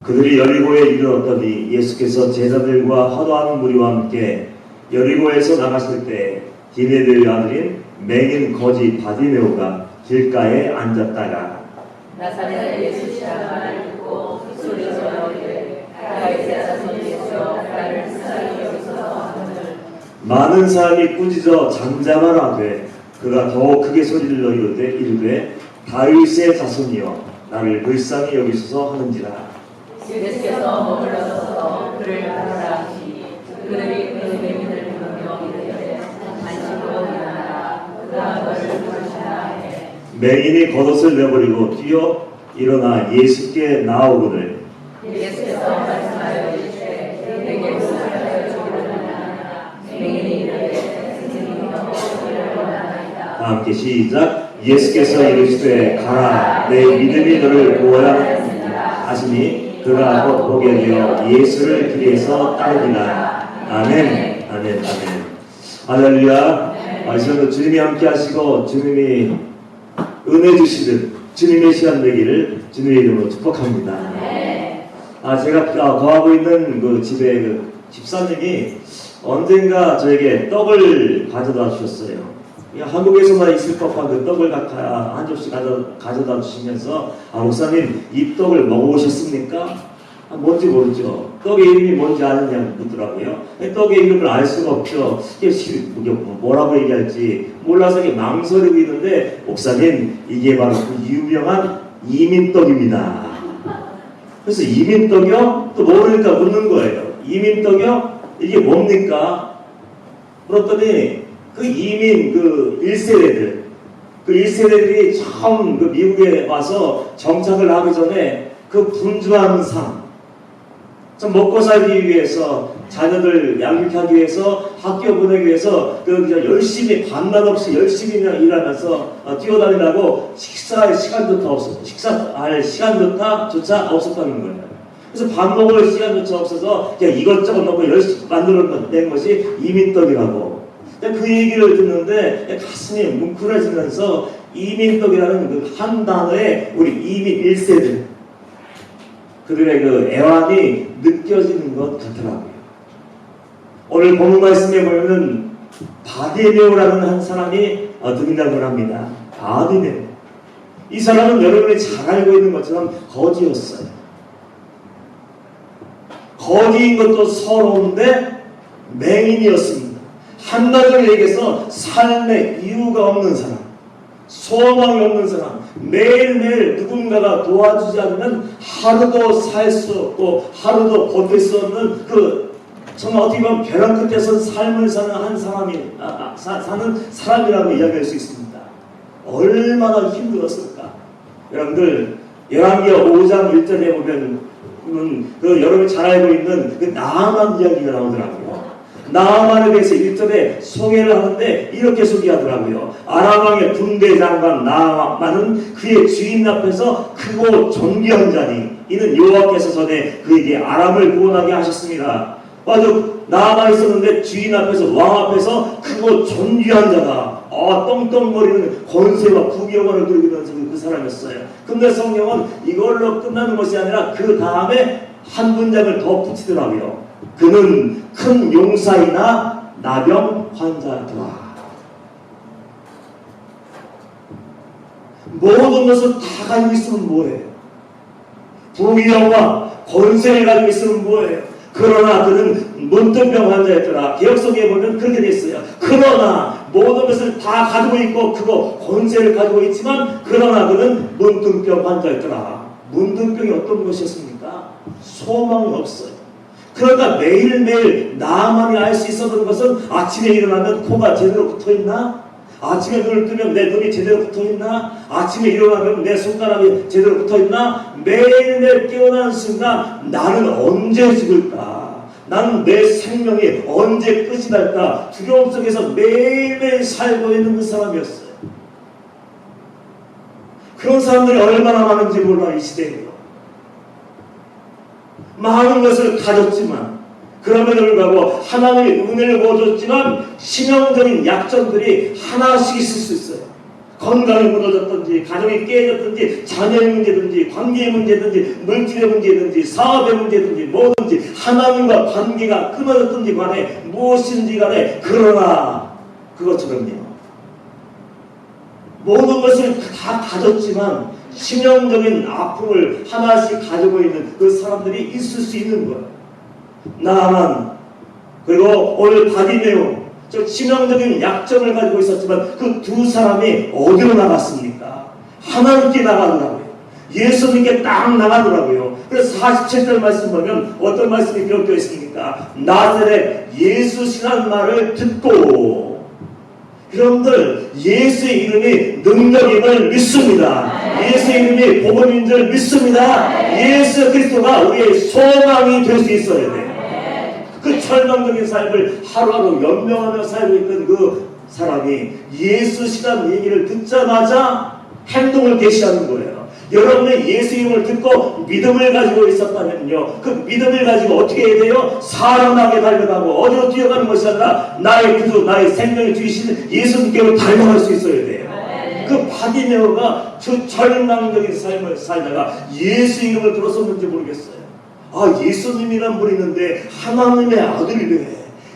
그들이 여리고에 이르렀더니 예수께서 제자들과 화도하는 무리와 함께 여리고에서 나가실 때 디메데의 아들인 맹인 거지 바디메오가 길가에 앉았다가 나사렛 예수시라는 말을 듣고 소리쳐 이르되 다윗의 자손 예수여 나를 불쌍히 여기소서 하거늘 많은 사람이 꾸짖어 잠잠하라되 그가 더 크게 소리를 너 이르되 다윗의 자손이여 나를 불쌍히 여기소서 하는지라. 예수께서 머물러서서 그를 바라라 하시니 그들이 그 맹인을 부르며 이르되 안심으로 일어나라 그가 너를 부르시나 해. 맹인이 겉옷을 내버리고 뛰어 일어나 예수께 나오거늘 예수께서 말씀하여 이르시되 내게 무슨 하여 주기를 맹인이 이르되 스승이여 주기를 원하나이다. 다 함께 시작. 예수께서 이르시되 가라 내 믿음이 너를 구원하였느니라 하시니 그가 곧 보게 되어 예수를 길에서 따르니라. 아멘 아멘 아멘. 할렐루야. 이 시간도 주님이 함께 하시고 주님이 은혜 주시듯 주님의 시간 되기를 주님의 이름으로 축복합니다. 제가 거하고 있는 그 집에 그 집사님이 언젠가 저에게 떡을 가져다 주셨어요. 한국에서만 있을 법한 그 떡을 한 접시 가져다 주시면서 목사님 이 떡을 먹어보셨습니까? 뭔지 모르죠. 떡의 이름이 뭔지 아느냐고 묻더라고요. 떡의 이름을 알 수가 없죠. 뭐라고 얘기할지 몰라서 망설이고 있는데 목사님 이게 바로 그 유명한 이민떡입니다. 그래서 이민떡이요? 또 모르니까 묻는 거예요. 이민떡이요? 이게 뭡니까? 물었더니 그 이민 그 1세대들 그 1세대들이 처음 그 미국에 와서 정착을 하기 전에 그 분주한 삶 좀 먹고 살기 위해서 자녀들 양육하기 위해서 학교 보내기 위해서 그냥 열심히 밤낮 없이 열심히 그냥 일하면서 뛰어다니라고 식사할 시간조차 없었다는 거예요. 그래서 밥 먹을 시간조차 없어서 그냥 이것저것 넣고 열심히 만들어낸 것이 이민떡이라고. 그 얘기를 듣는데 가슴이 뭉클해지면서 이민떡이라는 그 한 단어에 우리 이민 1세들 그들의 그 애환이 느껴지는 것 같더라고요. 오늘 본문 말씀에 보면 바디메오라는 한 사람이 등장을 합니다. 바디메오. 이 사람은 여러분이 잘 알고 있는 것처럼 거지였어요. 거지인 것도 서러운데 맹인이었습니다. 한마디로 얘기해서 삶에 이유가 없는 사람, 소망이 없는 사람, 매일매일 누군가가 도와주지 않으면 하루도 살 수 없고 하루도 버틸 수 없는 그 정말 어떻게 보면 벼랑 끝에서 삶을 사는 한 사람이 사는 사람이라고 이야기할 수 있습니다. 얼마나 힘들었을까? 여러분들 열왕기하 5장 1절에 보면 그 여러분이 잘 알고 있는 그 나아만 이야기가 나오더라고요. 나아만에 대해서 1절에 소개를 하는데 이렇게 소개하더라고요. 아람왕의 군대 장관 나아만은 그의 주인 앞에서 크고 존귀한 자니 이는 여호와께서 전에 그에게 아람을 구원하게 하셨습니다. 아주 나아만 있었는데 주인 앞에서 왕 앞에서 크고 존귀한 자다. 떵떵거리는 권세와 부귀영화를 누리는 그 사람이었어요. 근데 성경은 이걸로 끝나는 것이 아니라 그 다음에 한 문장을 더 붙이더라고요. 그는 큰 용사이나 나병 환자더라. 모든 것을 다 가지고 있으면 뭐예요? 부귀영화 권세를 가지고 있으면 뭐예요? 그러나 그는 문둥병 환자였더라. 개혁성에 보면 그렇게 돼 있어요. 그러나 모든 것을 다 가지고 있고 그거 권세를 가지고 있지만 그러나 그는 문둥병 환자였더라. 문둥병이 어떤 것이었습니까? 소망이 없어요. 그러니까 매일매일 나만이 알 수 있었던 것은 아침에 일어나면 코가 제대로 붙어있나? 아침에 눈을 뜨면 내 눈이 제대로 붙어있나? 아침에 일어나면 내 손가락이 제대로 붙어있나? 매일매일 깨어나는 순간 나는 언제 죽을까? 나는 내 생명이 언제 끝이 날까? 두려움 속에서 매일매일 살고 있는 그 사람이었어요. 그런 사람들이 얼마나 많은지 몰라 이 시대에요. 많은 것을 가졌지만 그럼에도 불구하고 하나님의 은혜를 보여줬지만 신앙적인 약점들이 하나씩 있을 수 있어요. 건강이 무너졌든지, 가정이 깨졌든지, 자녀의 문제든지, 관계의 문제든지, 물질의 문제든지, 사업의 문제든지, 뭐든지 하나님과 관계가 끊어졌든지 간에 무엇인지 간에, 그러나 그것처럼요, 모든 것을 다 가졌지만 치명적인 아픔을 하나씩 가지고 있는 그 사람들이 있을 수 있는 거예요. 나만, 그리고 오늘 바디메오, 저 치명적인 약점을 가지고 있었지만 그 두 사람이 어디로 나갔습니까? 하나님께 나가더라고요. 예수님께 딱 나가더라고요. 그래서 47절 말씀 보면 어떤 말씀이 기록되어 있습니까? 나사렛 예수시라는 말을 듣고, 여러분들 예수의 이름이 능력임을 믿습니다. 예수의 이름이 복음인 줄 믿습니다. 예수 그리스도가 우리의 소망이 될 수 있어야 돼요. 그 절망적인 삶을 하루하루 연명하며 살고 있는 그 사람이 예수시라는 얘기를 듣자마자 행동을 개시하는 거예요. 여러분의 예수 이름을 듣고 믿음을 가지고 있었다면요, 그 믿음을 가지고 어떻게 해야 돼요? 사람에게 달려가고 어디로 뛰어가는 것이 아니라 나의 구주, 나의 생명을 주시는 예수님께로 달려갈 수 있어야 돼요. 그 바디메오가 저 절망적인 삶을 살다가 예수 이름을 들었었는지 모르겠어요. 아, 예수님이란 분이 있는데 하나님의 아들이래.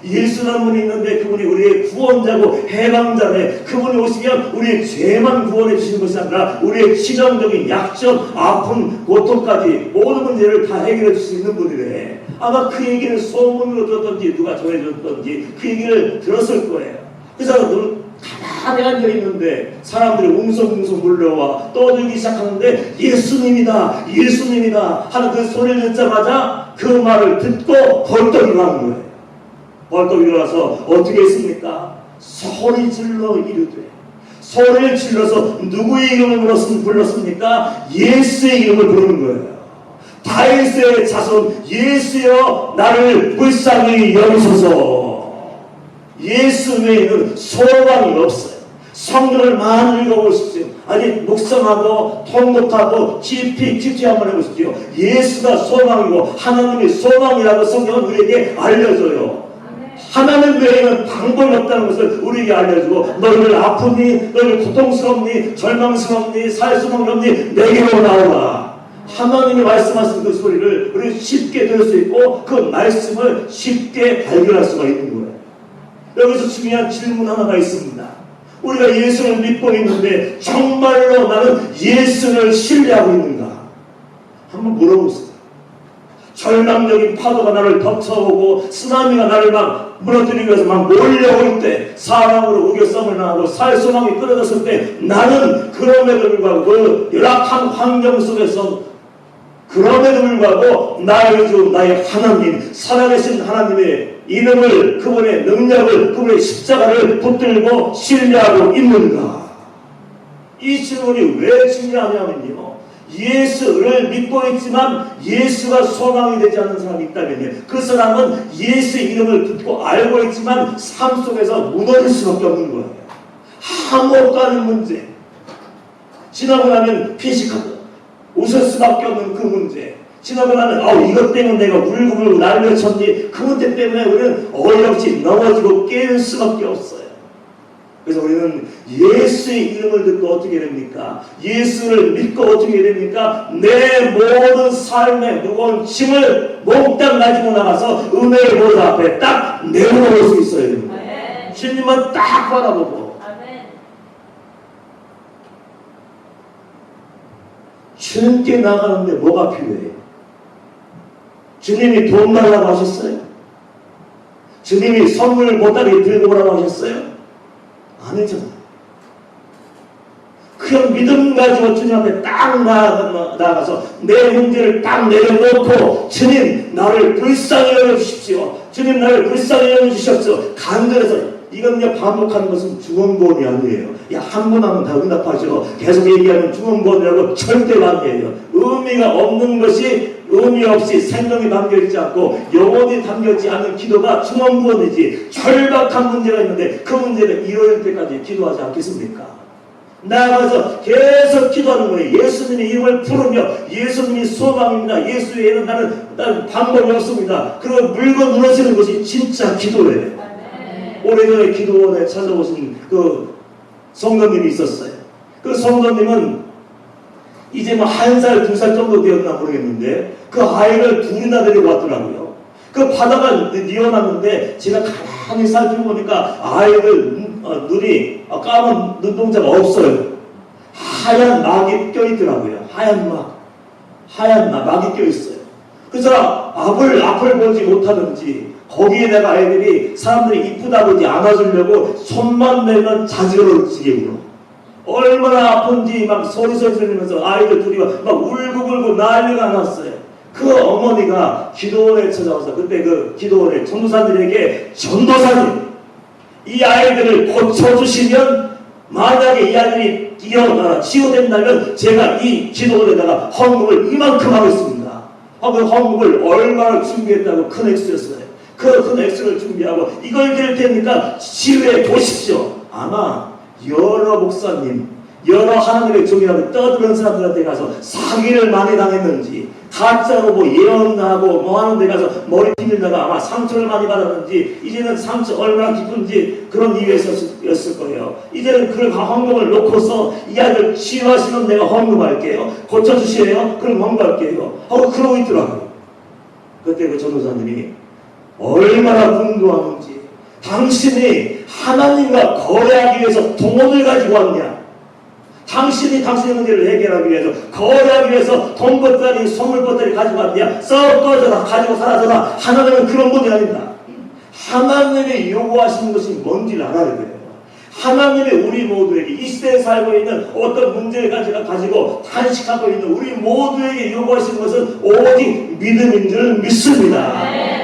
예수라는 분이 있는데 그분이 우리의 구원자고 해방자네. 그분이 오시면 우리의 죄만 구원해 주시는 것이 아니라 우리의 치명적인 약점, 아픔, 고통까지 모든 문제를 다 해결해 줄 수 있는 분이래. 아마 그 얘기를 소문으로 들었던지 누가 전해줬던지 그 얘기를 들었을 거예요. 그래서 가만히 앉아있는데 사람들이 웅성웅성 몰려와 떠들기 시작하는데 예수님이다, 예수님이다 하는 그 소리를 듣자마자 그 말을 듣고 벌떡 일어나는 거예요. 벌떡 일어나서 어떻게 했습니까? 소리 질러 이르되, 소리를 질러서 누구의 이름을 불렀습니까? 예수의 이름을 부르는 거예요. 다윗의 자손 예수여 나를 불쌍히 여기소서. 예수 외에는 소망이 없어요. 성경을 많이 읽어보십시오. 아니 묵상하고 통독하고 깊이 한번 해보십시오. 예수가 소망이고 하나님이 소망이라고 성경은 우리에게 알려줘요. 하나님 외에는 방법이 없다는 것을 우리에게 알려주고, 너희들 아프니, 너희들 고통스럽니, 절망스럽니, 살 수밖에 없니, 내게로 나오라. 하나님이 말씀하신 그 소리를 우리 쉽게 들을 수 있고 그 말씀을 쉽게 발견할 수가 있는 거예요. 여기서 중요한 질문 하나가 있습니다. 우리가 예수를 믿고 있는데 정말로 나는 예수를 신뢰하고 있는가? 한번 물어보세요. 절망적인 파도가 나를 덮쳐오고 쓰나미가 나를 막 무너뜨리기 위해서 막 몰려올 때, 사랑으로 우겨싸움을 당하고 살 소망이 끊어졌을 때, 나는 그럼에도 불구하고 그 열악한 환경 속에서 그럼에도 불구하고 나의 주, 나의 하나님, 살아계신 하나님의 이름을, 그분의 능력을, 그분의 십자가를 붙들고 신뢰하고 있는가? 이 질문이 왜 중요하냐면요, 예수를 믿고 있지만 예수가 소망이 되지 않는 사람이 있다면요, 그 사람은 예수의 이름을 듣고 알고 있지만 삶 속에서 무너질 수밖에 없는 거예요. 한옥 가는 문제, 지나고 나면 피식하고 웃을 수밖에 없는 그 문제, 지나고 나면 이것 때문에 내가 울고 날려 쳤니, 그 문제 때문에 우리는 어이없이 넘어지고 깨울 수밖에 없어요. 그래서 우리는 예수의 이름을 듣고 어떻게 됩니까? 예수를 믿고 어떻게 됩니까? 내 모든 삶의 무거운 짐을 몽땅 가지고 나가서 은혜의 보좌 앞에 딱 내려놓을 수 있어야 됩니다. 주님만 딱 바라보고, 주님께 나가는데 뭐가 필요해요? 주님이 돈 달라고 하셨어요? 주님이 선물 보따리 들고 오라고 하셨어요? 아니잖아요. 그냥 믿음 가지고 주님 앞에 딱 나가서 내 문제를 딱 내려놓고, 주님 나를 불쌍히 여겨주십시오, 주님 나를 불쌍히 여겨주십시오, 간절해서. 이건 그냥 반복하는 것은 중언부언이 아니에요. 한 번 하면 다 응답하시고 계속 얘기하면 중언부언이라고 절대 아니에요. 의미가 없는 것이, 의미 없이 생명이 담겨있지 않고 영혼이 담겨있지 않은 기도가 중언부언이지. 절박한 문제가 있는데 그 문제를 이뤄낼 때까지 기도하지 않겠습니까? 나아가서 계속 기도하는 거예요. 예수님의 이름을 부르며, 예수님이 소망입니다, 예수 외에는 나는 방법이 없습니다. 그리고 물고 늘어지는 것이 진짜 기도예요. 오래전에 기도원에 찾아오신 그 성도님이 있었어요. 그 성도님은 이제 뭐 1살, 2살 정도 되었나 모르겠는데 그 아이를 둘이나 데리고 왔더라고요. 그 바다가 뉘어놨는데 제가 가만히 살펴보니까 아이들 눈이 까만 눈동자가 없어요. 하얀 막이 껴있더라고요. 하얀 막이 껴있어요. 그래서 앞을 보지 못하는지 거기에다가 아이들이 사람들이 이쁘다고 안아주려고 손만 내면 자지러울 지경으로 얼마나 아픈지 막 소리 지르면서 아이들 둘이 막 울고불고 난리가 났어요. 그 어머니가 기도원에 찾아와서 그때 그 기도원에 전도사들에게 전도사님 이 아이들을 고쳐주시면 만약에 이 아이들이 치유된다면 제가 이 기도원에다가 헌금을 이만큼 하겠습니다. 그 헌금을 얼마나 준비했다고 큰 액수였어요. 그 큰 액수를 준비하고 이걸 드릴 테니까 치유해 보십시오. 아마 여러 목사님, 여러 하나님의 종이라고 떠드는 사람들한테 가서 사기를 많이 당했는지 가짜로 뭐 예언하고 뭐 하는 데 가서 머리 비밀다가 아마 상처를 많이 받았는지 이제는 상처 얼마나 깊은지 그런 이유였을 거예요. 이제는 그 헌금을 놓고서 이 아이들 치유하시면 내가 헌금할게요. 고쳐주시래요. 그럼 헌금할게요. 하고 그러고 있더라고요. 그때 그 전도사님이 얼마나 분노하는지 당신이 하나님과 거래하기 위해서 돈을 가지고 왔냐? 당신이 당신의 문제를 해결하기 위해서 거래하기 위해서 돈 보따리 선물 보따리 가지고 왔냐? 썩 꺼져라 가지고 사라져라. 하나님은 그런 분이 아닙니다. 하나님이 요구하시는 것이 뭔지를 알아야 돼요. 하나님이 우리 모두에게 이 시대에 살고 있는 어떤 문제를 가지고 탄식하고 있는 우리 모두에게 요구하시는 것은 오직 믿음인 줄 믿습니다.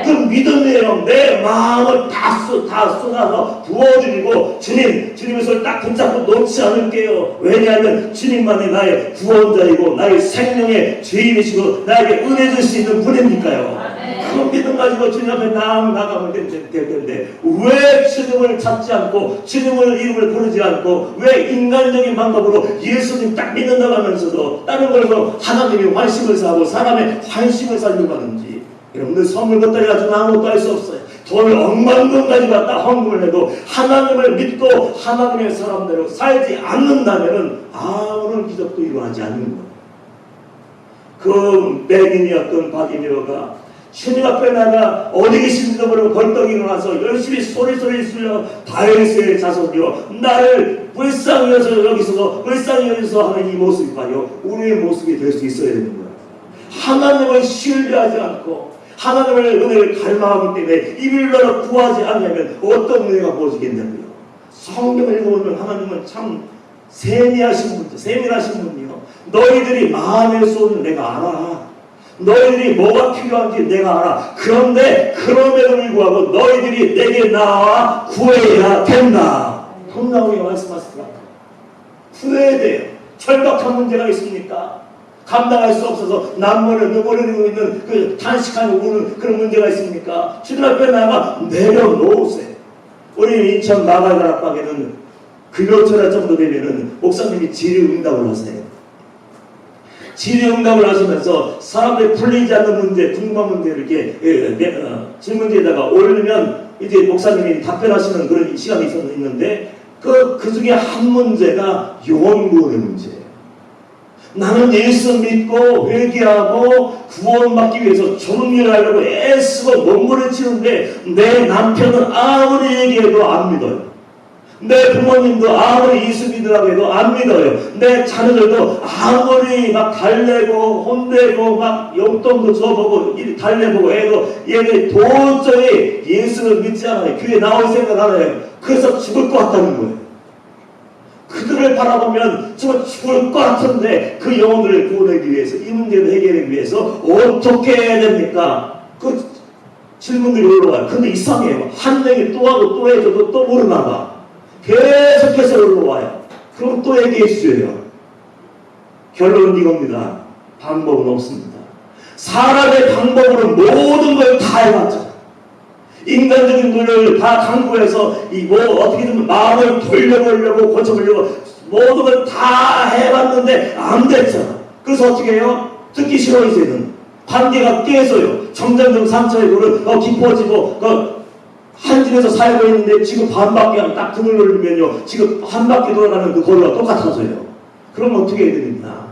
그 믿음이에요. 내 마음을 다 쏟아서 부어드리고 주님의 손을 딱 붙잡고 놓지 않을게요. 왜냐하면 주님만이 나의 구원자이고 나의 생명의 주인이시고 나에게 은혜 줄 수 있는 분이니까요. 그 믿음 가지고 주님 앞에 나가면 될 텐데 왜 주님을 찾지 않고 주님을 이름을 부르지 않고 왜 인간적인 방법으로 예수님 딱 믿는다고 하면서도 다른 걸로 하나님의 환심을 사고 사람의 환심을 살려고 하는지 여러분들 선물 것들이 가지고 아무것도 할 수 없어요. 돈을 억만금 가지고 왔다 헌금을 해도 하나님을 믿고 하나님의 사람대로 살지 않는다면 아무런 기적도 일어나지 않는 거예요. 그 백인이었던 바디메오가 주님 앞에 나가 어디 계신지도 모르고 벌떡 일어나서 열심히 소리 질러 다윗의 자손이여 나를 불쌍히 여기서 하는 이 모습이 봐요. 우리의 모습이 될 수 있어야 되는 거예요. 하나님을 신뢰하지 않고 하나님의 은혜를 갈망하기 때문에 입을 열어 구하지 않으면 어떤 은혜가 부어지겠냐고요. 성경을 읽어보면 하나님은 참 세밀하신 분이요. 너희들이 마음의 소원을 내가 알아. 너희들이 뭐가 필요한지 내가 알아. 그런데 그럼에도 불구하고 너희들이 내게 나와 구해야 된다. 통나오게 말씀하시더라고요. 구해야 돼요. 절박한 문제가 있습니까? 감당할 수 없어서 눈물을 흘리고 있는 그 탄식하고 우는 그런 문제가 있습니까? 주님 앞에 나가 내려놓으세요. 우리 인천 마가다락방에는 금요철 정도 되면은 목사님이 질의응답을 하세요. 질의응답을 하시면서 사람들이 풀리지 않는 문제, 궁금한 문제를 이렇게 질문지에다가 올리면 이제 목사님이 답변하시는 그런 시간이 있는데 그 중에 한 문제가 영혼구원의 문제예요. 나는 예수 믿고 회개하고 구원받기 위해서 종료를 하려고 애쓰고 몸부림치는데 내 남편은 아무리 얘기해도 안 믿어요. 내 부모님도 아무리 예수 믿으라고 해도 안 믿어요. 내 자녀들도 아무리 막 달래고 혼내고 막 용돈도 줘보고 달래보고 해도 얘네 도저히 예수를 믿지 않아요. 교회 나올 생각 안 해요. 그래서 죽을 것 같다는 거예요. 그들을 바라보면 정말 죽을 것 같은데 그 영혼들을 구원하기 위해서 이 문제를 해결하기 위해서 어떻게 해야 됩니까? 그 질문들이 올라와요. 근데 이상해요. 한 명이 또 하고 또 해줘도 또 모르나 봐. 계속해서 올라와요. 그럼 또 얘기해 주세요. 결론은 이겁니다. 방법은 없습니다. 사람의 방법으로 모든 걸 다 해봤죠. 인간적인 노력을 다 강구해서 어떻게든 마음을 돌려보려고 고쳐보려고 모든 걸 다 해봤는데 안 됐잖아. 그래서 어떻게 해요? 듣기 싫어 이제는. 관계가 깨서요. 점점점 상처의 골은 깊어지고 한 집에서 살고 있는데 지금 반바퀴 딱 등을 올리면요 지금 한 바퀴 돌아가는 그 거리가 똑같아져요. 그럼 어떻게 해야 되겠나?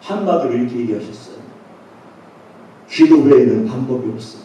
한마디로 이렇게 얘기하셨어요. 기도 외에는 방법이 없어.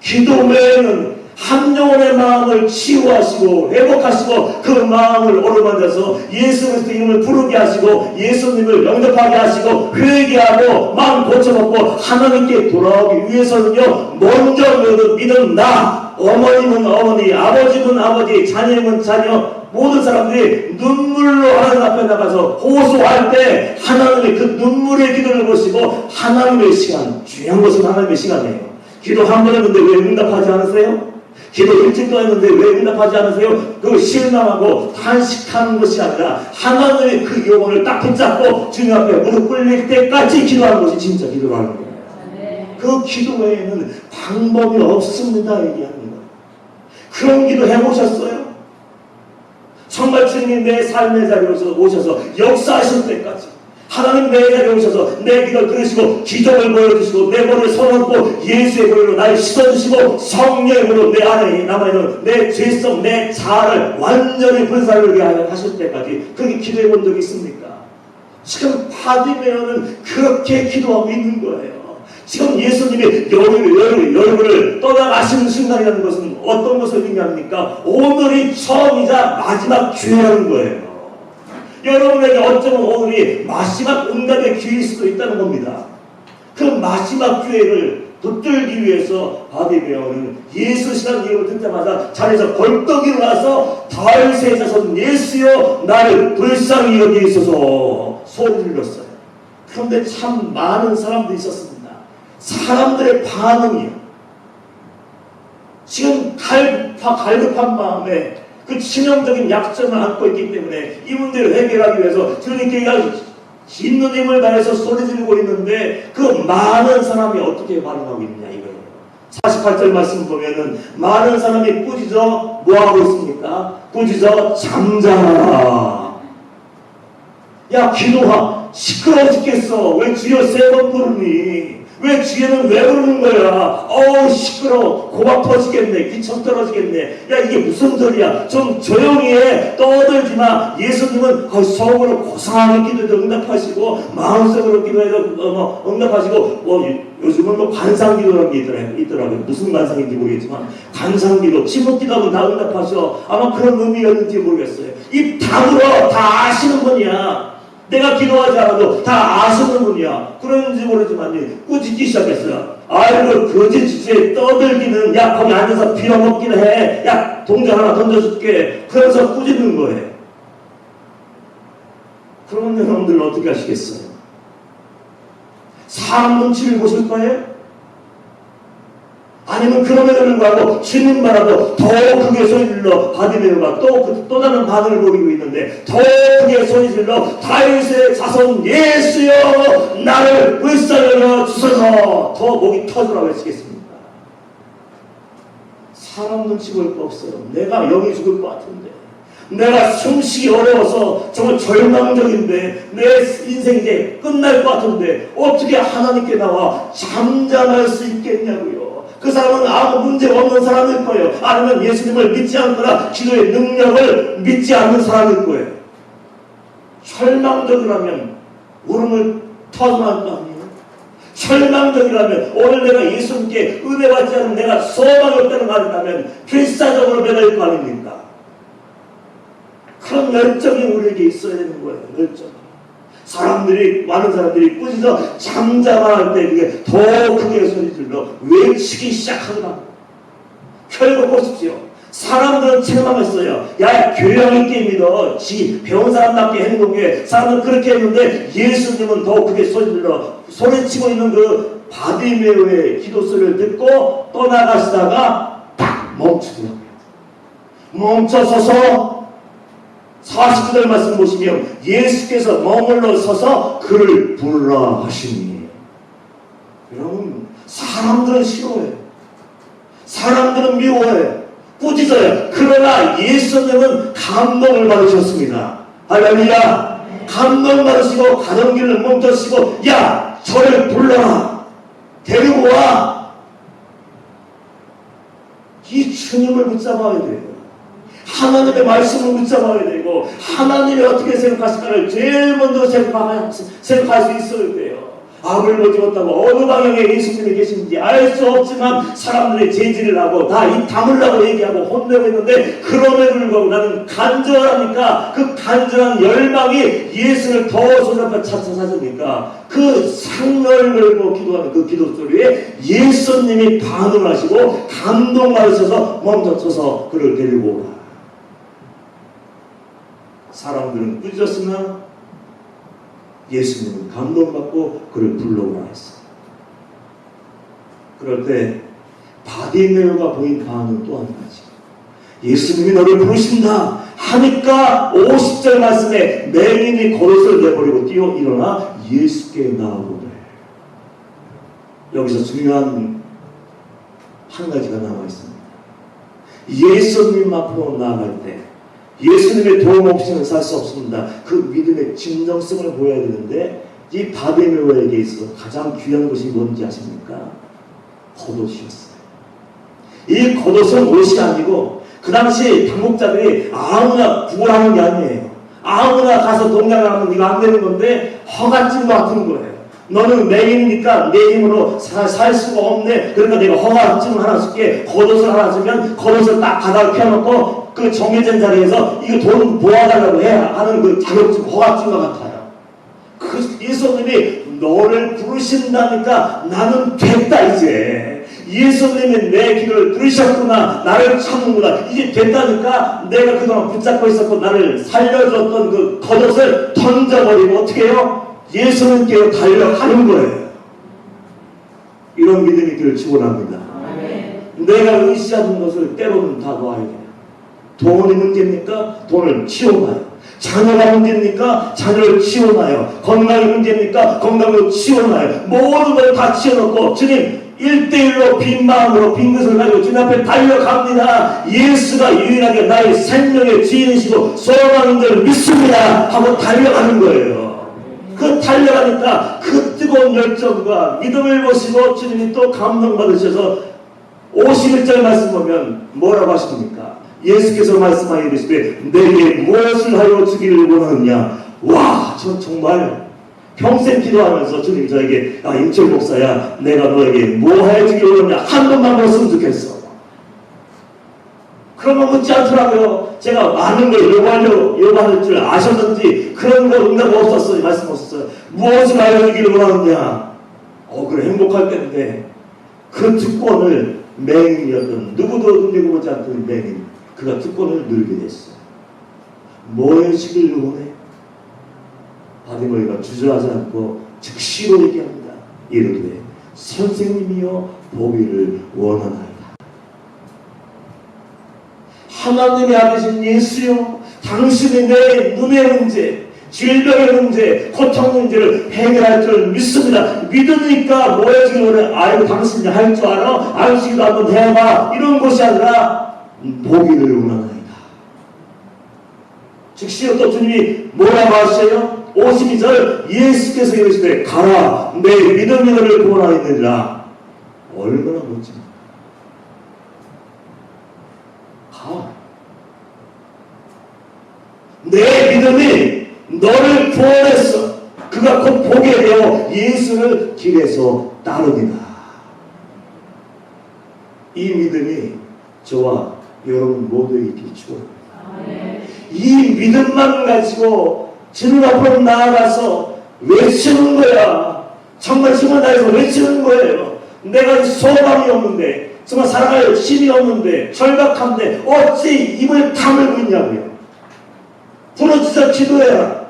기도 외에는 한 영혼의 마음을 치유하시고 회복하시고 그 마음을 어루만져서 예수 그리스도 이름을 부르게 하시고 예수님을 영접하게 하시고 회개하고 마음 고쳐먹고 하나님께 돌아오기 위해서는요, 먼저 믿음 나, 어머님은 어머니, 아버지는 아버지, 자녀는 자녀, 모든 사람들이 눈물로 하나님 앞에 나가서 호소할 때 하나님의 그 눈물의 기도를 보시고 하나님의 시간, 중요한 것은 하나님의 시간이에요. 기도 한 번 했는데 왜 응답하지 않으세요? 기도 일찍도 했는데 왜 응답하지 않으세요? 그걸 실망하고 탄식하는 것이 아니라 하나님의 그 영혼을 딱 붙잡고 주님 앞에 무릎 꿇릴 때까지 기도하는 것이 진짜 기도라는 거예요. 그 기도 외에는 방법이 없습니다 얘기하는 거예요. 그런 기도 해보셨어요? 정말 주님이 내 삶의 자리에 오셔서 역사하실 때까지 하나님 내 자리에 오셔서 내 기도를 들으시고 기적을 보여주시고 내 머리를 손얹고 예수의 머리로 나를 씻어주시고 성령의 머리로 내 안에 남아있는 내 죄성 내 자아를 완전히 불살르게 하실 때까지 그렇게 기도해 본 적이 있습니까? 지금 바디메어는 그렇게 기도하고 있는 거예요. 지금 예수님이 여러분을 떠나가시는 순간이라는 것은 어떤 것을 의미합니까? 오늘이 처음이자 마지막 기회라는 거예요. 여러분에게 어쩌면 오늘이 마지막 응답의 기회일 수도 있다는 겁니다. 그 마지막 기회를 붙들기 위해서 바디메어는 예수 시간 이름을 듣자마자 자리에서 벌떡 일어나서 다윗의 자손 예수여 나를 불쌍히 여기소서 소리를 질렀어요. 그런데 참 많은 사람들이 있었습니다. 사람들의 반응이요. 지금 갈급한 마음에 그 치명적인 약점을 안고 있기 때문에 이 문제를 해결하기 위해서 주님께 있는 힘을 다해서 소리 지르고 있는데 그 많은 사람이 어떻게 반응하고 있느냐 이거예요. 48절 말씀 보면은 많은 사람이 꾸짖어 뭐하고 있습니까? 꾸짖어 잠잠하라. 야 기도하. 시끄러워 죽겠어. 왜 주여 세 번 부르니? 왜 주에는 왜 그러는 거야? 어우 시끄러워. 고막 터지겠네. 귀청 떨어지겠네. 야 이게 무슨 소리야? 좀 조용히 해. 떠들지 마. 예수님은 속으로 고상하게 기도해도 응답하시고 마음속으로 기도해도 응답하시고 요즘은 관상기도라는 게 있더라고요. 무슨 관상인지 모르겠지만 관상기도, 침묵기도하면 다 응답하셔. 아마 그런 의미였는지 모르겠어요. 입 다물어. 다 아시는 분이야. 내가 기도하지 않아도 다 아시는 분이야. 그런지 모르지만 꾸짖기 시작했어요. 아이고 거짓 주제에 떠들기는 야 거기 앉아서 빌어먹기는 해. 야 동전 하나 던져줄게. 그래서 꾸짖는 거예요. 그런 여러분들 어떻게 하시겠어요? 사람 눈치를 보실 거예요? 아니면 그럼에도 불구하고 주님 말하고 더 크게 소리질러 바디메어가 또 다른 반응을 보이고 있는데 더 크게 소리질러 다윗의 자손 예수여 나를 불쌍히 주소서 더 목이 터지라고 외치겠습니다. 사람 눈치 볼 거 없어요. 내가 영이 죽을 것 같은데 내가 숨쉬기 어려워서 정말 절망적인데 내 인생 이제 끝날 것 같은데 어떻게 하나님께 나와 잠잠할 수 있겠냐고요. 그 사람은 아무 문제 없는 사람일 거예요. 아니면 예수님을 믿지 않거나 기도의 능력을 믿지 않는 사람일 거예요. 절망적이라면 울음을 터져나갈 거 아니에요? 절망적이라면 오늘 내가 예수님께 은혜 받지 않은 내가 소망이 없다는 말이라면 필사적으로 매달릴 거 아닙니까? 그런 열정이 우리에게 있어야 되는 거예요. 열정. 많은 사람들이 꾸짖어 잠잠할 때 그게 더 크게 소리질러 외치기 시작하더라고요. 결국 보십시오. 사람들은 책망했어요. 야 교양 있게 믿어. 배운 사람답게 행동해. 사람은 그렇게 했는데 예수님은 더 크게 소리질러 소리치고 있는 그 바디메오의 기도 소리를 듣고 떠나가시다가 딱 멈추더라고요. 멈춰서서 49절 말씀 보시면 예수께서 머물러 서서 그를 부르라 하시니. 여러분 사람들은 싫어해요. 사람들은 미워해요. 꾸짖어요. 그러나 예수님은 감동을 받으셨습니다. 할렐루야. 감동 받으시고 가던 길을 멈추시고 야 저를 불러라. 데리고 와. 이 주님을 붙잡아야 돼요. 하나님의 말씀을 붙잡아야 되고 하나님이 어떻게 생각하실까를 제일 먼저 생각할 수 있어야 돼요. 악을 못 입었다고 어느 방향에 예수님이 계신지 알 수 없지만 사람들이 제지를 하고 다 입 다물라고 얘기하고 혼내고 있는데 그럼에도 불구하고 나는 간절하니까 그 간절한 열망이 예수를 더 손잡아 찾으니까 그 상을 걸고 기도하는 그 기도 소리에 예수님이 반응하시고 감동받으셔서 멈춰서서 그를 데리고 오라. 사람들은 꾸짖었으나 예수님은 감동받고 그를 불러오라 했어요. 그럴 때 바디메오가 보인 반응 또 한 가지. 예수님이 너를 부르신다 하니까 50절 말씀에 맹인이 겉옷을 내버리고 뛰어 일어나 예수께 나아오래. 여기서 중요한 한 가지가 남아 있습니다. 예수님 앞으로 나아갈 때 예수님의 도움 없이는 살 수 없습니다. 그 믿음의 진정성을 보여야 되는데 이 바디메오에게 있어서 가장 귀한 것이 뭔지 아십니까? 겉옷이었어요. 이 겉옷은 옷이 아니고 그 당시 당국자들이 아무나 구걸하는 게 아니에요. 아무나 가서 동양을 하면 이거 안 되는 건데 허가증 같은 거예요. 너는 맹인이니까 내 힘으로 살 수가 없네. 그러니까 내가 허가증 하나 줄게. 겉옷을 하나 주면 겉옷을 딱 바닥에 펴놓고 그 정해진 자리에서 이거 돈 모아달라고 해야 하는 그 자격증, 허가증과 같아요. 그 예수님이 너를 부르신다니까 나는 됐다 이제. 예수님이 내 길을 부르셨구나. 나를 찾는구나. 이제 됐다니까 내가 그동안 붙잡고 있었고 나를 살려줬던 그 겉옷을 던져버리고 어떻게 해요? 예수님께로 달려가는 거예요. 이런 믿음이 있기를 축원합니다. 내가 의지하는 것을 때로는 다 놓아야 돼요. 돈이 문제입니까? 돈을 치워놔요. 자녀가 문제입니까? 자녀를 치워놔요. 건강이 문제입니까? 건강을 치워놔요. 모든 걸 다 치워놓고 주님 1대1로 빈 마음으로 빈 것을 가지고 주님 앞에 달려갑니다. 예수가 유일하게 나의 생명의 주인이시고 소망인 줄 믿습니다 하고 달려가는 거예요. 그 달려가니까 그 뜨거운 열정과 믿음을 보시고 주님이 또 감동받으셔서 51절 말씀 보면 뭐라고 하십니까? 예수께서 말씀하여 이르시되 내게 무엇을 하여 주기를 원하느냐. 와, 저 정말 평생 기도하면서 주님 저에게 임철 목사야 내가 너에게 뭐 하여 주기를 원하느냐 한 번만 물었으면 좋겠어. 그런 거 묻지 않더라고요. 제가 많은 걸 요구할 줄 아셨는지 그런 거 응답 없었어요. 말씀 없었어요. 무엇을 하여 주기를 원하느냐. 그래 행복할 때인데 그 특권을 맹인이었던 누구도 눈여겨보지 않던 맹인 그가 특권을 누리게 됐어요. 뭐 해주기를 원해? 바디머리가 주저하지 않고 즉시로 얘기합니다. 이르되 선생님이여 보기를 원하나이다. 하나님의 아들이신 예수여 당신이 내 눈의 문제 질병의 문제 고통 문제를 해결할 줄 믿습니다. 믿으니까 뭐 해주기를 원해? 아이고 당신이 할 줄 알아? 안식일도 한번 해봐. 이런 것이 아니라 보기를 원하나이다. 즉시 또 주님이 뭐라고 하셔요? 52절 예수께서 이르시되 가라 내 믿음이 너를 구원하였느니라. 얼마나 멋집니까? 가. 내 믿음이 너를 구원했어. 그가 곧 보게 되어 예수를 길에서 따르니라. 이 믿음이 저와 여러분 모두에게 있기를 축원합니다. 이 믿음만 가지고 주님 앞으로 나아가서 외치는 거야. 정말 힘을 다해서 외치는 거예요. 내가 소망이 없는데 정말 살아갈 힘이 없는데 절박한데 어찌 입을 다물고 있냐고요. 부르짖어 기도해라.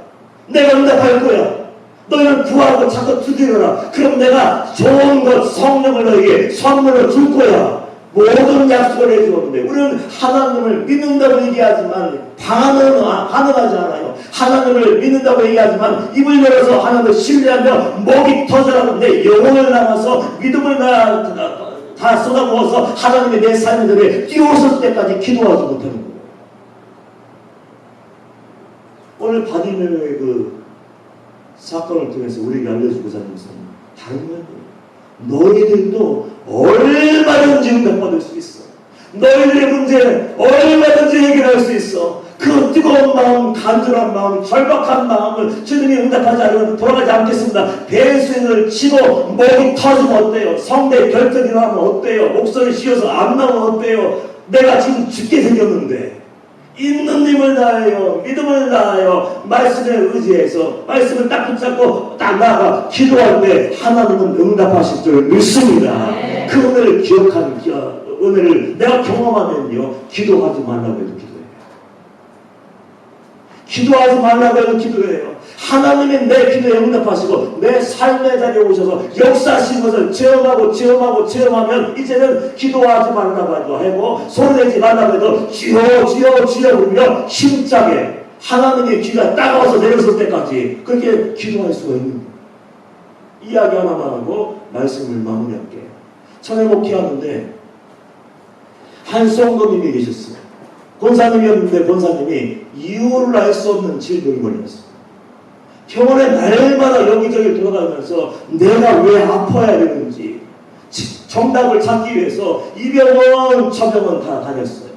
내가 응답할 거야. 너희는 구하고 자꾸 두드려라. 그럼 내가 좋은 것 성령을 너에게 선물로 줄 거야. 모든 약속을 해주었는데 우리는 하나님을 믿는다고 얘기하지만 반응하지 않아요. 하나님을 믿는다고 얘기하지만 입을 열어서 하나님을 신뢰하며 목이 터져라고 내 영혼을 나가서 믿음을 다 쏟아부어서 하나님의 내 삶의 들에 뛰어오실 때까지 기도하지 못하는 거예요. 오늘 바디메오의 그 사건을 통해서 우리에게 알려주고자 하는 것은 다른 거예요. 너희들도 얼마든지 응답받을 수 있어. 너희들의 문제는 얼마든지 해결할 수 있어. 그 뜨거운 마음, 간절한 마음, 절박한 마음을 주님이 응답하지 않으면 돌아가지 않겠습니다. 배수인을 치고 목이 터지면 어때요? 성대 결절이 나면 어때요? 목소리 쉬어서 안 나오면 어때요? 내가 지금 죽게 생겼는데 있는 힘을 다하여 믿음을 다하여 말씀에 의지해서 말씀을 딱 붙잡고 딱 나아가 기도할 때 하나님은 응답하실 줄 믿습니다. 그 은혜를 기억하는 은혜를 내가 경험하면요, 기도하지 말라고 해도 기도해요. 기도하지 말라고 해도 기도해요. 하나님이 내 기도에 응답하시고 내 삶의 자리에 오셔서 역사하신 것을 체험하면 이제는 기도하지 말라고 해도 소리내지 말라고 해도 주여 주여 주여 부르며 힘차게 하나님의 귀가 따가워서 내렸을 때까지 그렇게 기도할 수가 있는 거예요. 이야기 하나만 하고 말씀을 마무리할게요. 전에 목회하는데 한 성도님이 계셨어요. 권사님이었는데 권사님이 이유를 알 수 없는 질병이 걸렸어요. 병원에 날마다 여기저기 돌아가면서 내가 왜 아파야 되는지 정답을 찾기 위해서 이 병원 저 병원 다 다녔어요.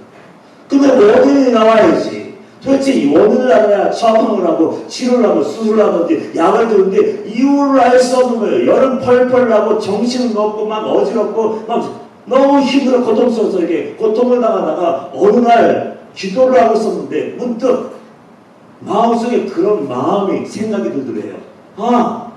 근데 원인이 나와야지. 도대체 이 원인을 알아야 처방을 하고 치료를 하고 수술을 하든지 약을 주는데 이유를 알 수 없는 거예요. 열은 펄펄 나고 정신은 없고 막 어지럽고 막 너무 힘들어 고통스러워서 이렇게 고통을 당하다가 어느 날 기도를 하고 있었는데 문득 마음속에 그런 마음이 생각이 들더래요. 아,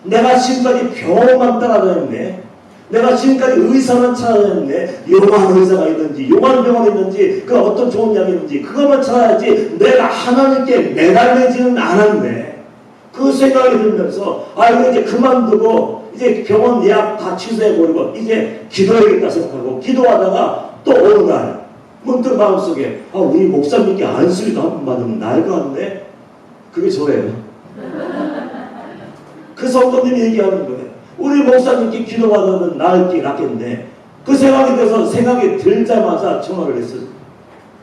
내가 지금까지 병원만 따라다녔네. 내가 지금까지 의사만 찾아다녔네. 용한 의사가 있는지 용한 병원이 있는지 그 어떤 좋은 약이 있는지 그것만 찾아야지 내가 하나님께 매달리지는 않았네. 그 생각이 들면서 이거 이제 그만두고 이제 병원 예약 다 취소해버리고 이제 기도해야겠다 생각하고 기도하다가 또 어느 날 문득 마음속에 우리 목사님께 안수리도 한 번 받으면 나을 것 같네. 그게 저예요. 그 성도님이 얘기하는 거예요. 우리 목사님께 기도받으면 나을게 낫겠네. 그 생각이 들어서 생각이 들자마자 전화를 했어요.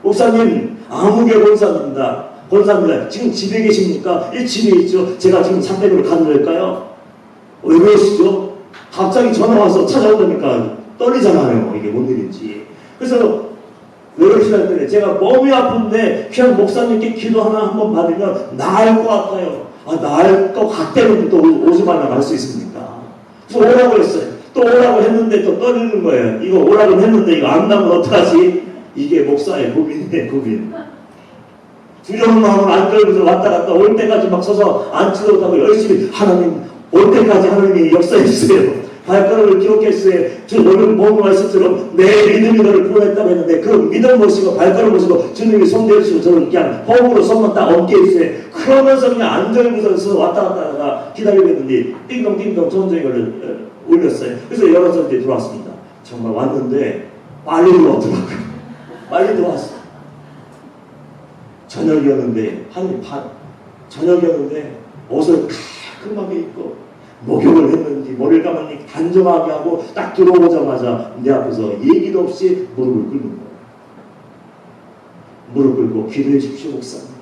목사님 아무개 권사입니다. 권사입니다. 지금 집에 계십니까? 이 집에 있죠. 제가 지금 상대적으로 가능할까요? 왜 그러시죠? 갑자기 전화 와서 찾아오니까 떨리잖아요. 이게 뭔 일인지. 그래서 왜 그러시나 했더니 제가 몸이 아픈데 그냥 목사님께 기도 하나 한번 받으면 나을 것 같아요. 나을 것 같다면 또 오지 말라고 할 수 있습니까? 그래서 오라고 했어요. 또 오라고 했는데 또 떨리는 거예요. 이거 오라고 했는데 이거 안 나면 어떡하지? 이게 목사의 고민이에요. 고민. 두려운 마음을 안 떨고서 왔다 갔다 올 때까지 막 서서 앉지도 못하고 열심히 하나님 올 때까지 하나님이 역사해 주세요. 발걸음을 기록했어요. 저 오늘 모든 말씀처럼 내 믿음이 너를 구원했다고 했는데 그 믿음 모시고 발걸음 모시고 주님이 손대주시고 저는 그냥 호흡으로 손만 딱 얹게 했어요. 그러면서 그냥 앉아있고서 왔다 갔다 하다가 기다리고 있는데 띵동띵동 전쟁을 울렸어요. 그래서 열어서 이제 들어왔습니다. 정말 왔는데 빨리 들어오더라고요. 빨리 들어왔어요. 저녁이었는데 저녁이었는데 옷을 깔끔하게 입고 목욕을 했는지 머리를 감았는지 단정하게 하고 딱 들어오자마자 내 앞에서 얘기도 없이 무릎을 꿇는 거예요. 무릎 꿇고 기도해 주십시오 목사님.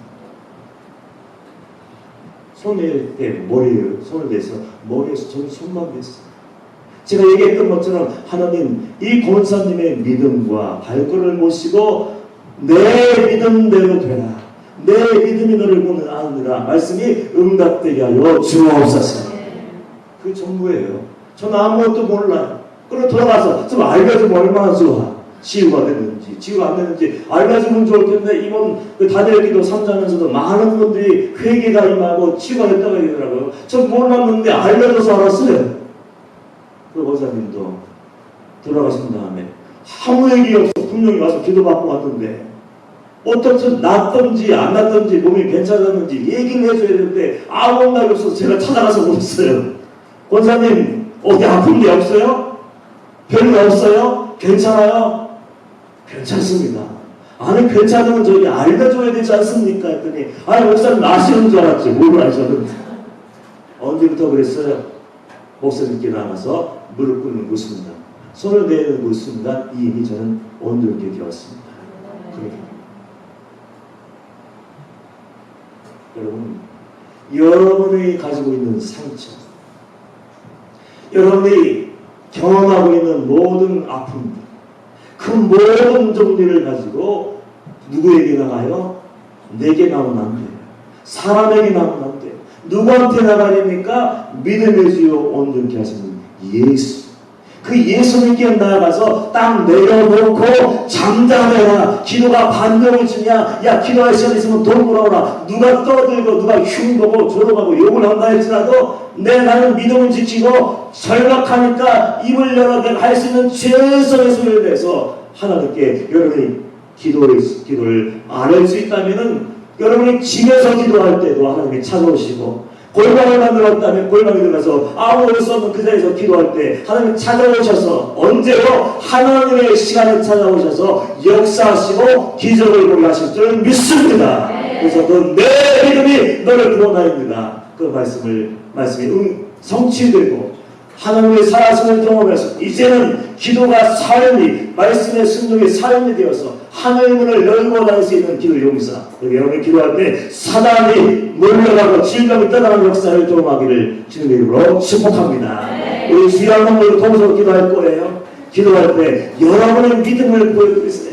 머리에 손을 대서 머리에서 저는 손만 댔어요. 제가 얘기했던 것처럼 하나님 이 권사님의 믿음과 발걸음을 모시고 내 믿음대로 되라. 내 믿음이 너를 보는 아느라 말씀이 응답되게 하여 주옵소서. 그게 전부예요. 저는 아무것도 몰라요. 그리고 돌아가서 좀 알려주면 얼마나 좋아. 치유가 되는지 치유가 안 되는지 알려주면 좋을 텐데 이번 그 다니엘기도 3장에서도 많은 분들이 회개가 임하고 치유가 됐다고 얘기하더라고요. 전 몰랐는데 알려줘서 알았어요. 그 권사님도 돌아가신 다음에 아무 얘기 없어 분명히 와서 기도받고 왔는데 어떻든 낫던지 안 낫던지 몸이 괜찮았는지 얘기를 해줘야 되는데 아무 말이 없어서 제가 찾아가서 물었어요. 권사님 어디 아픈 데 없어요? 별로 없어요? 괜찮아요? 괜찮습니다. 아니 괜찮으면 저기 알려줘야 되지 않습니까? 했더니 목사님 아시는 줄 알았지. 뭘 아셨는데. 언제부터 그랬어요? 목사님께 나가서 무릎 꿇는 그 순간 손을 내는 그 순간 이미 저는 온전히 되었습니다. 여러분, 여러분이 가지고 있는 상처, 여러분이 경험하고 있는 모든 아픔들, 그 모든 정리를 가지고 누구에게 나가요? 내게 나오면 안 돼요. 사람에게 나오면 안 돼요. 누구한테 나가야 됩니까? 믿음의 주요 온전케 하시는 예수. 그 예수님께 나아가서 딱 내려놓고 잠잠해라. 기도가 반격을 주냐? 야, 기도할 시간 있으면 돈 벌어오라. 누가 떠들고 누가 흉보고 조롱하고 욕을 한다 할지라도 나는 믿음을 지키고 절박하니까 입을 열어 내가 할 수 있는 최선의 소리를 내서 하나님께 여러분이 기도를 안 할 수 있다면은 여러분이 집에서 기도할 때도 하나님이 찾아오시고 골방을 만들었다면 골방에 들어가서 아무 수 없는 그 자리에서 기도할 때 하나님이 찾아오셔서 언제요? 하나님의 시간에 찾아오셔서 역사하시고 기적을 보게 하실 줄 믿습니다. 그래서 내 믿음이 너를 구원하입니다. 그 말씀이 성취되고 하나님의 살아있는 경험에서 이제는 기도가 삶이 말씀의 순종이 삶이 되어서 하늘의 문을 열고 다닐 수 있는 기도 용사. 여러분이 기도할 때 사단이 몰려가고 질병이 떠나는 역사를 경험하기를 주님의 이름으로 축복합니다. 우리 주여 한 번도 통해서 기도할 거예요. 기도할 때 여러분의 믿음을 보여드리세요.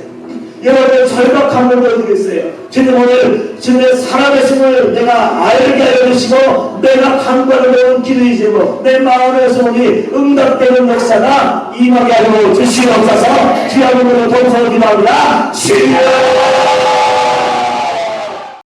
여러분의 절박함을 보여드리세요. 주님 오늘 주님의 살아계심을 내가 알게 해주시고 내가 간구하는 모든 기도의 제목 내 마음의 소원이 응답되는 역사가 임하게 하여 주시옵소서. 주여 이름으로 통해서 기도합니다. 주여